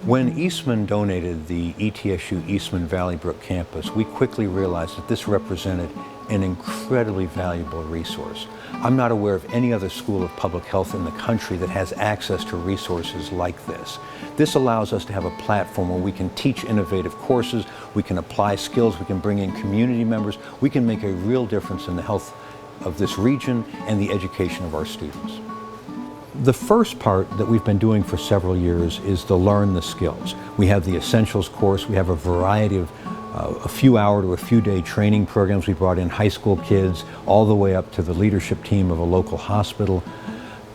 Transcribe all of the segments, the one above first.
When Eastman donated the ETSU Eastman Valleybrook campus, we quickly realized that this represented an incredibly valuable resource. I'm not aware of any other school of public health in the country that has access to resources like this. This allows us to have a platform where we can teach innovative courses, we can apply skills, we can bring in community members, we can make a real difference in the health of this region and the education of our students. The first part that we've been doing for several years is to learn the skills. We have the Essentials course, we have a variety of a few hour to a few day training programs. We brought in high school kids all the way up to the leadership team of a local hospital.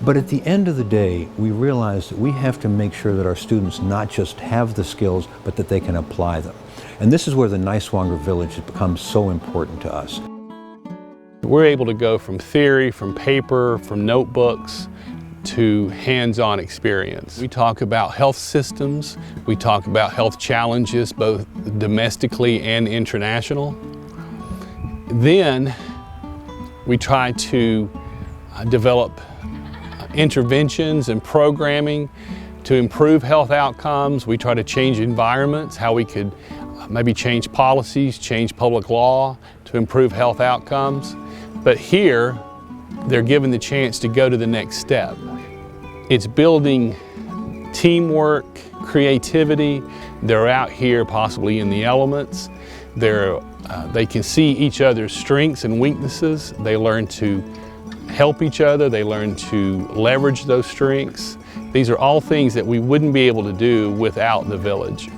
But at the end of the day, we realized that we have to make sure that our students not just have the skills, but that they can apply them. And this is where the Niswonger Village has become so important to us. We're able to go from theory, from paper, from notebooks, to hands-on experience. We talk about health systems, we talk about health challenges, both domestically and international. Then we try to develop interventions and programming to improve health outcomes. We try to change environments, how we could maybe change policies, change public law to improve health outcomes. But here, they're given the chance to go to the next step. It's building teamwork, creativity. They're out here possibly in the elements. They can see each other's strengths and weaknesses. They learn to help each other. They learn to leverage those strengths. These are all things that we wouldn't be able to do without the village.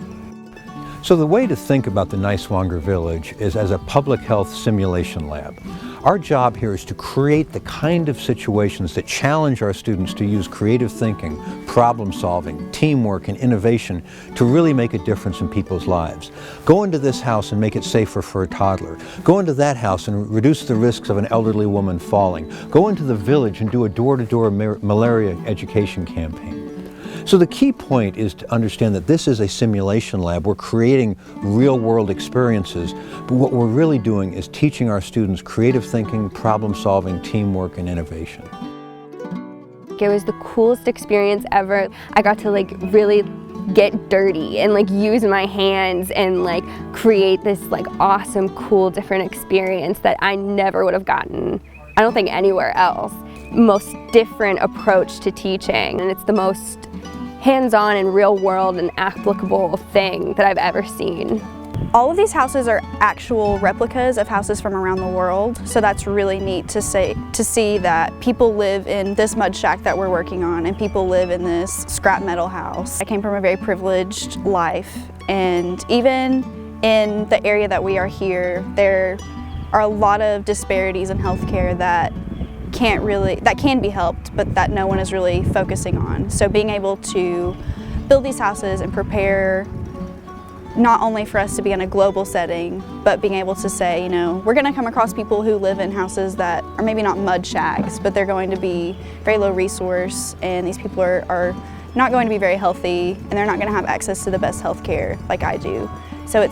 So the way to think about the Niswonger Village is as a public health simulation lab. Our job here is to create the kind of situations that challenge our students to use creative thinking, problem solving, teamwork, and innovation to really make a difference in people's lives. Go into this house and make it safer for a toddler. Go into that house and reduce the risks of an elderly woman falling. Go into the village and do a door-to-door malaria education campaign. So the key point is to understand that this is a simulation lab. We're creating real-world experiences, but what we're really doing is teaching our students creative thinking, problem-solving, teamwork, and innovation. It was the coolest experience ever. I got to really get dirty and use my hands and create this awesome, cool, different experience that I never would have gotten, I don't think, anywhere else. Most different approach to teaching, and it's the most hands-on and real-world and applicable thing that I've ever seen. All of these houses are actual replicas of houses from around the world, so that's really neat to see that people live in this mud shack that we're working on and people live in this scrap metal house. I came from a very privileged life, and even in the area that we are here, there are a lot of disparities in healthcare that can be helped, but that no one is really focusing on. So being able to build these houses and prepare not only for us to be in a global setting, but being able to say, we're going to come across people who live in houses that are maybe not mud shacks, but they're going to be very low resource, and these people are not going to be very healthy, and they're not going to have access to the best health care like I do. So it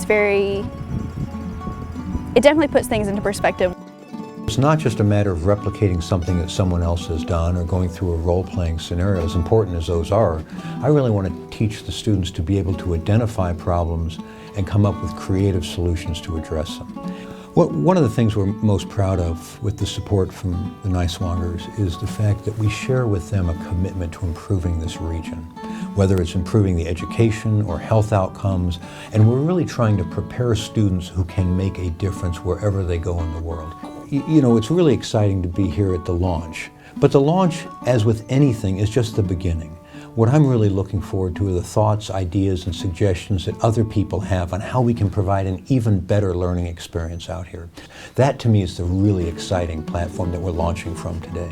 definitely puts things into perspective. It's not just a matter of replicating something that someone else has done or going through a role-playing scenario, as important as those are. I really want to teach the students to be able to identify problems and come up with creative solutions to address them. One of the things we're most proud of with the support from the Niswongers is the fact that we share with them a commitment to improving this region, whether it's improving the education or health outcomes, and we're really trying to prepare students who can make a difference wherever they go in the world. It's really exciting to be here at the launch, but the launch, as with anything, is just the beginning. What I'm really looking forward to are the thoughts, ideas, and suggestions that other people have on how we can provide an even better learning experience out here. That, to me, is the really exciting platform that we're launching from today.